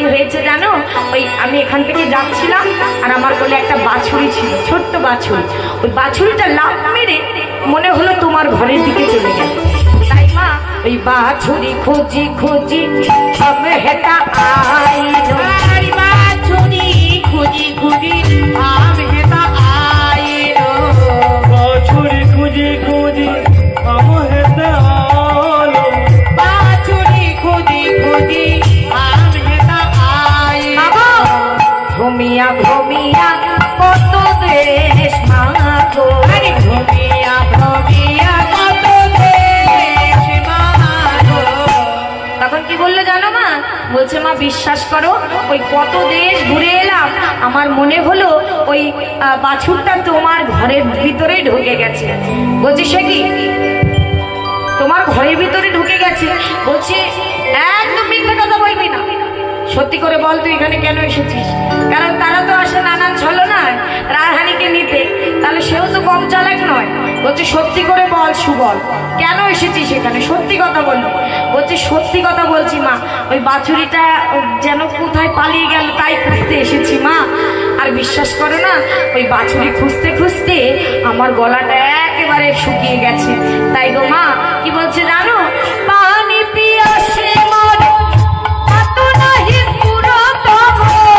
কি হয়েছে জানো, ওই আমি এখান থেকে যাচ্ছিলাম আর আমার কোলে একটা বাছুরি ছিল, ছোট্ট বাছুরি। ওই বাছুরিটা লাফ মেরে মনে হলো তোমার ঘরের দিকে চলে গেল। তাই মা ওই বাছুরি খুঁজি খুঁজি हम हेता आइलो, बाछुरी खुजी खुजी हम हेता आइलो, बाछुरी खुजी खुजी हम हेता आलो, बाछुरी खुजी खुजी हम हेता आइलो। घुमिया घुमिया কত দেশ মাগো, আরে ঘুমিয়া ঘুমিয়া কত দেশ মাগো। তখন কি বললো জানো মা, বলছে মা বিশ্বাস করো ওই কত দেশ ঘুরে এলাম, আমার মনে হলো ওই বাছুরটা তোমার ঘরের ভিতরে ঢুকে গেছে। বলছি সে কি তোমার ঘরের ভিতরে ঢুকে গেছে? বলছে একদম মিথ্যে কথা বলবি না, সত্যি করে বল তুই এখানে কেন এসেছিস? কারণ তারা তো আসে নানান ছলনায় রায়হানিকে নিতে, তাহলে সেও তো কম চালাক নয়। বলছে সত্যি করে বল সুবল, কেন এসেছিস এখানে, সত্যি কথা বললো। বলছে সত্যি কথা বলছি মা, ওই বাছুরিটা যেন কোথায় পালিয়ে গেল তাই খুঁজতে এসেছি মা। আর বিশ্বাস করো না, ওই বাছুরি খুঁজতে খুঁজতে আমার গলাটা একেবারে শুকিয়ে গেছে। তাই গো মা কি বলছে জানো, পানি পিয়াসে মরে কত নাহি পুরতম,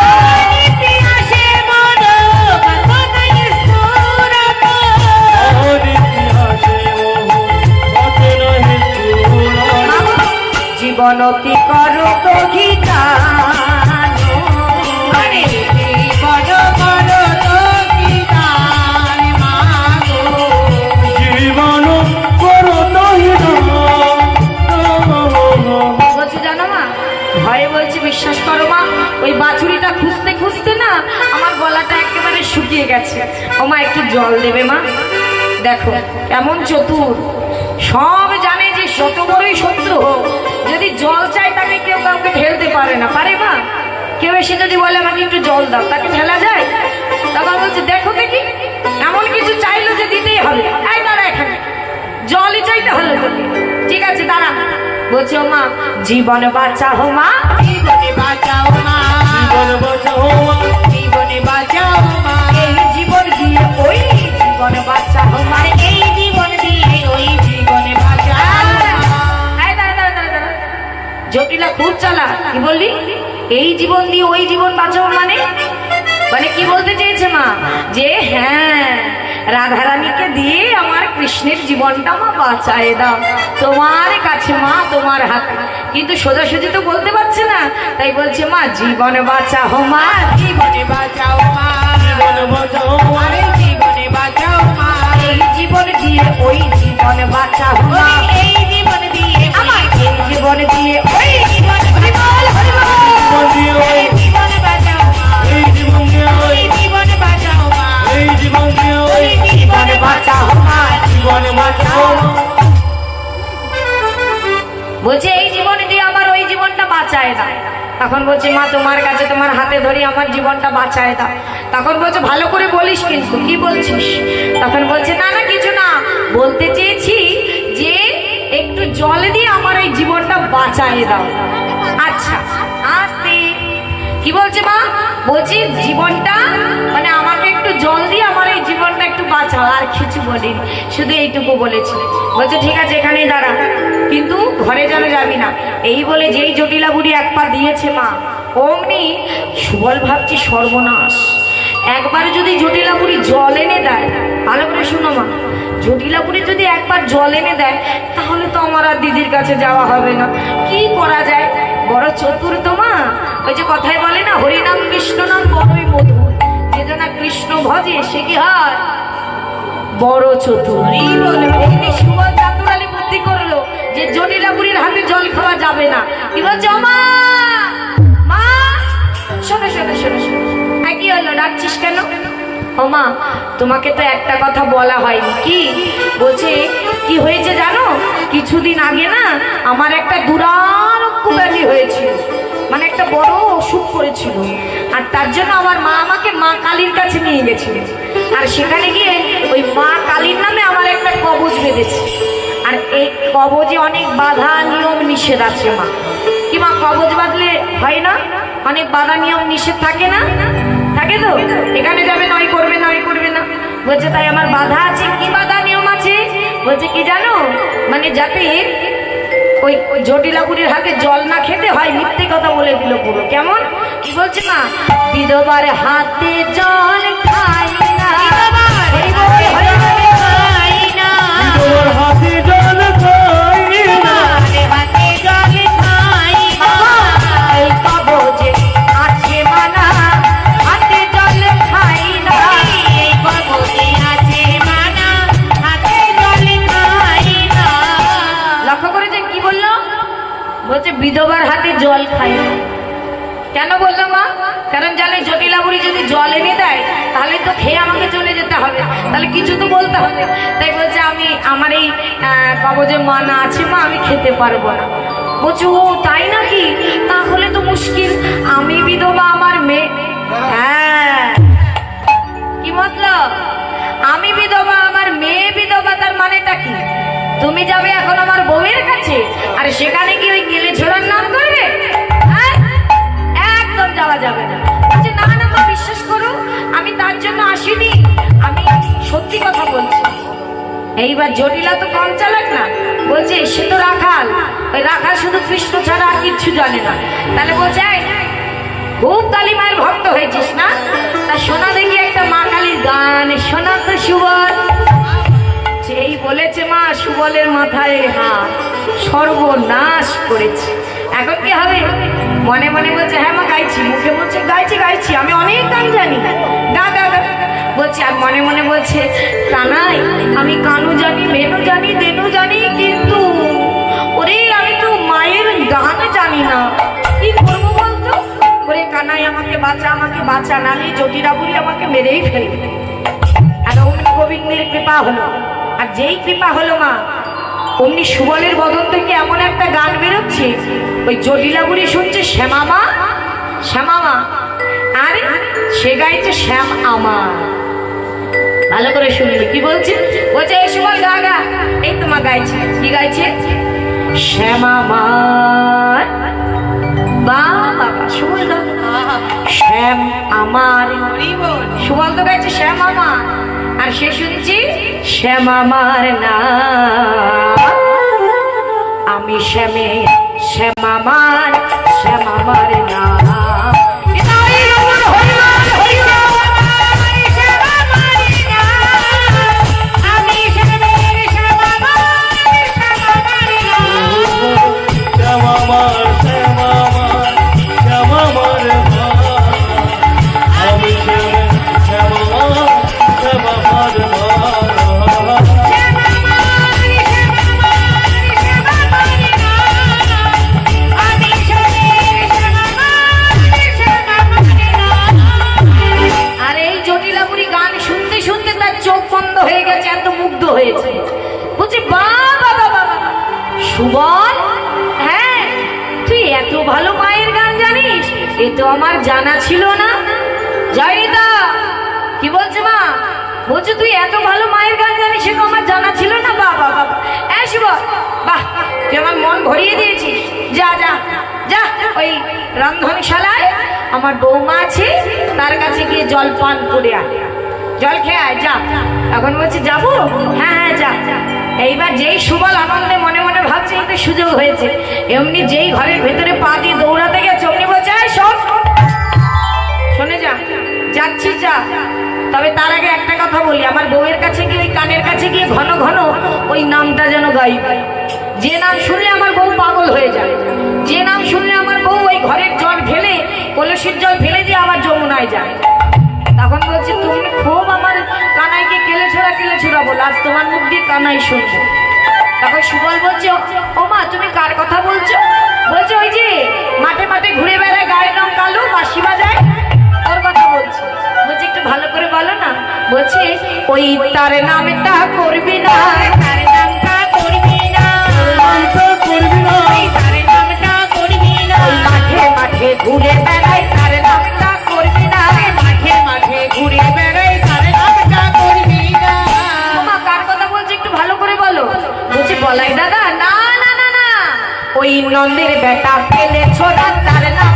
পানি পিয়াসে মরে কত নাহি পুরতম, और इतिहासे मोह कत नहीं पुरानो, জীবন অতি করো তোহি জানো, আরে জীবন করো তোহি জানো মাগো। जीवन करो नहीं বলছে জানো মা, ভয়ে বলছে বিশ্বাস করো মা, ওই বাছুরিটা খুঁজতে খুঁজতে না আমার গলাটা একেবারে শুকিয়ে গেছে। ও মা একটু জল দেবে মা? দেখো কেমন চতুর, সব জানে যে শত বড়ই শত্রু হোক, যদি জল চাই তাকে কেউ কাউকে ঢেলতে পারে না, পারে মা? কেউ এসে যদি বলে আমাকে একটু জল দাও, তাকে ফেলা যায়? তখন বলছে দেখো দেখি, এমন কিছু চাইলো যে দিতেই হবে, এই দাঁড়া এখানে, জলই চাইতে হলো তোকে, ঠিক আছে দাঁড়া। বলছে ও মা জীবন বাঁচাও মা, জীবনে বাঁচাও মা, जीवन बचाओ माँ, জীবনে বাঁচাও মা, এই জীবন দিয়ে ওই জীবন বাঁচাও মা, এই জীবন দিয়ে ওই জীবনে বাঁচাও মা। এই দাঁড়া দাঁড়া দাঁড়া দাঁড়া, জটিলা খুব চালা, কি বললি এই জীবন দিয়ে ওই জীবন বাঁচাও মানে? মানে কি বলতে চেয়েছে মা, যে হ্যাঁ রাধারানীকে দিয়ে আমার কৃষ্ণের জীবনটা মা বাঁচায় দাও তোমার কাছে মা, তোমার হাতে। কিন্তু সোজাসুজি তো বলতে পারছে না, তাই বলছে মা জীবন বাঁচাও মা, জীবনে বাঁচাও মা, जीवन बचाओ माँ, আরে জীবনে বাঁচাও মা, এই জীবন দিয়ে ওই জীবন বাঁচাও মা, এই জীবন দিয়ে আমার এই জীবন দিয়ে ওই জীবন, হরিবল হরিবল, जीवन दिए এই জীবন বাঁচাও মা, এই জীবন দিয়ে এই জীবন বাঁচাও মা, এই জীবন দিয়ে ওই জীবন বাঁচাও মা, জীবন বাঁচাও মাँ, বলছে এই জীবন দিয়ে আমার ওই জীবনটা বাঁচায় দাও। তখন বলছে মা তোমার কাছে তোমার হাতে ধরি আমার জীবনটা বাঁচায় দাও। তখন বলছে ভালো করে বলিস কিন্তু কি বলছিস? তখন বলছে না না কিছু না, বলতে চেয়েছি যে একটু জল দিয়ে আমার এই জীবনটা বাঁচায় দাও। আচ্ছা আস্তে, কি বলছে মা? বলছি জীবনটা মানে আমাকে একটু জল দিয়ে আমার এই জীবনটা একটু বাঁচাও, আর কিছু বলিনি, শুধু এইটুকু বলেছি। বলছে ঠিক আছে এখানেই দাঁড়া, কিন্তু ঘরে যেন যাবি না। এই বলে যেই জটিলা বুড়ি এক পা দিয়েছে মা, অমনি সুবল ভাবছি সর্বনাশ, একবার যদি জটিলা বুড়ি জল এনে দেয়, ভালো করে শুনো মা, জটিলা বুড়ি যদি একবার জল এনে দেয় তাহলে তো আমার আর দিদির কাছে যাওয়া হবে না। কি করা যায়? বড় চতুর তো মা, ওই যে কথায় বলে না হরিনাম কৃষ্ণ নাম বড়ই মধুর, যে জনা কৃষ্ণ ভজে সে কি হয় বড় চতুর। এই বলে অমনি সুবল চাতুরালি বুদ্ধি করলো যে জটিলা বুড়ির হাতে জল খাওয়া যাবে না। কি বলছে ও মা, মা শোনো শোনো শোনো শোনো, কি হলো ডাকছিস কেন? ও মা তোমাকে তো একটা কথা বলা হয়নি। কি বলছে? কি হয়েছে জানো, কিছুদিন আগে না আমার একটা দুরারোগ্য ব্যাধি হয়েছিল, মানে একটা বড় অসুখ করেছিল, আর তার জন্য আমার মা আমাকে মা কালীর কাছে নিয়ে গেছিল। আর সেখানে গিয়ে ওই মা কালীর নামে আমার একটা কবজ বেঁধেছে, আর এই কবজে অনেক বাধা নিয়ম নিষেধ আছে মা। কি মা কবজ বাঁধলে হয় না? অনেক বাধা নিয়ম নিষেধ থাকে না, থাকে তো, এখানে যাবে নয় করবে নয় করবে না। বলছে তাই আমার বাধা আছে। কি বাধা নিয়ম আছে? বলছে কি জানো, মানে যাতে ওই জটিলাপুরীর হাতে জল না খেতে হয়। মিথ্যে কথা বলে দিল পুরো। কেমন কি বলছে মা? বিধবার হাতে জল খাই না, তোর হাতে জল খাই না, পাবো যে আছে মানা, হাতে জল খাই না, পাবো যে আছে মানা, হাতে জল খাই না। লক্ষ্য করেছেন কি বললো? বলছে বিধবার হাতে জল খাই না। কেন বললো মা? কারণ জানে জটিলাবুড়ি যদি জল এনে দেয় তাহলে তো খেয়ে আমাকে চলে যেতে হবে, তাহলে কিছু তো বলতে হবে। তাই বলছে আমি আমার এই কবজে মানা আছে মা, আমি খেতে পারবো না। বলছে ও তাই নাকি? তাহলে তো মুশকিল, আমি বিধবা আমার মেয়ে। হ্যাঁ কি মতলব? আমি বিধবা আমার মেয়ে বিধবা, তার মানেটা কি? তুমি যাবে এখন আমার বউয়ের কাছে আর সেখানে কি ওই গেলে ঝোলার নাম করবে? হ্যাঁ একদম যাওয়া যাবে না। বলছে না না মা, বিশ্বাস করো আমি তার জন্য আসিনি, আমি সত্যি কথা বলছি। এইবার জটিলা তো কম চালাক না, বলছে সে তো রাখাল, ওই রাখাল শুধু কৃষ্ণ ছাড়া আর কিচ্ছু জানে না। তাহলে বলছে খুব কালী মায়ের ভক্ত হয়েছিস না, তা শোনা দেখি একটা মা কালীর গান, শোনা তো সুবল। এই বলেছে মা, সুবলের মাথায় হাত, সর্বনাশ করেছে। এখন কি হবে? মনে মনে বলছে হ্যাঁ মা গাইছি, মুখে বলছে গাইছি গাইছি, আমি অনেক গান জানি, গা গা গা বলছে। আর মনে মনে বলছে কানাই আমি কানু জানি, মেনু জানি, দেনু জানি, কিন্তু ওরে আমি তো মায়ের গান জানি না, কি করবো বলতো? ওরে কানাই আমাকে বাঁচা, আমাকে বাঁচা, নালে জটিলাবুড়ি আমাকে মেরেই ফেলবে। আর অমনি গোবিন্দের কৃপা হলো। আর যেই কৃপা হলো মা, অমনি সুবলের বদন থেকে এমন একটা গান বেরোচ্ছে, ওই জটিলাবুড়ি শুনছে শ্যামা মা, শ্যামা মা, আর সে গাইছে শ্যাম আমার। ভালো করে শুনলি কি বলছে? বলছে এই সুবল গা গা। এই তোমার গাইছে, কি গাইছে? শ্যামা আমার, বাবা সুবল গা, শ্যাম আমার। সুবল তো গাইছে শ্যাম আমার, আর সে শুনছি শ্যাম আমার না, আমি শ্যামে, শ্যাম আমার, শ্যাম আমার না। সুবল, হ্যাঁ তুই এত ভালো মায়ের গান জানিস, এ তো আমার জানা ছিল না। জয়িতা কি বলছে মা? বলছে তুই এত ভালো মায়ের গান জানিস, সে তো আমার জানা ছিল না। বাবা বাবা, হ্যাঁ সুবল, বাহ তুই আমার মন ভরিয়ে দিয়েছিস। যা যা যা, ওই রামধনশালায় আমার বৌমা আছে, তার কাছে গিয়ে জল পান করে আয়, জল খেয়ে আয় যা। এখন বলছে যাবো? হ্যাঁ হ্যাঁ যা। এইবার যেই সুবল আনন্দে মনে মনে ভাবছে এই তো সুযোগ হয়েছে, এমনি যেই ঘরের ভেতরে পা দিয়ে দৌড়াতে গেছে অমনি বলছে শোন, শোনে যা, যাচ্ছি যা। তবে তার আগে একটা কথা বলি, আমার বউয়ের কাছে গিয়ে ওই কানের কাছে গিয়ে ঘন ঘন ওই নামটা যেন গাই। যে নাম শুনলে আমার বউ পাগল হয়ে যায়, যে নাম শুনলে আমার বউ ওই ঘরের জল ফেলে, কলসির জল ফেলে দিয়ে আবার যমুনায় যায়। তখন বলছে তুমি খুব আমার কানাইকে কেলে ছোড়া বল, আজ তোমার মুখ দিয়ে কানাই শুনবো। তখন সুবল বলছে ও মা তুমি কার কথা বলছো? বলছে ওই যে মাঠে মাঠে ঘুরে বেড়ায়, গায়ের রং কালো, বাঁশি বাজায়, ওর কথা বলছে। বলছে একটু ভালো করে বলো না। বলছে ওই তার নামটা করবি না, তার নামটা করবি না, করবি না, তার নামটা করবি না, মাঠে মাঠে ঘুরে বেড়ায়, তার নামটা করবি না, মাঠে মাঠে ঘুরে বেড়ায়, তার নামটা করবি না। মা কার কথা বলছে একটু ভালো করে বলো। বলছে বলাই দাদা, না না না না, ওই নন্দের বেটা ফেলে ছোড়া, তার নাম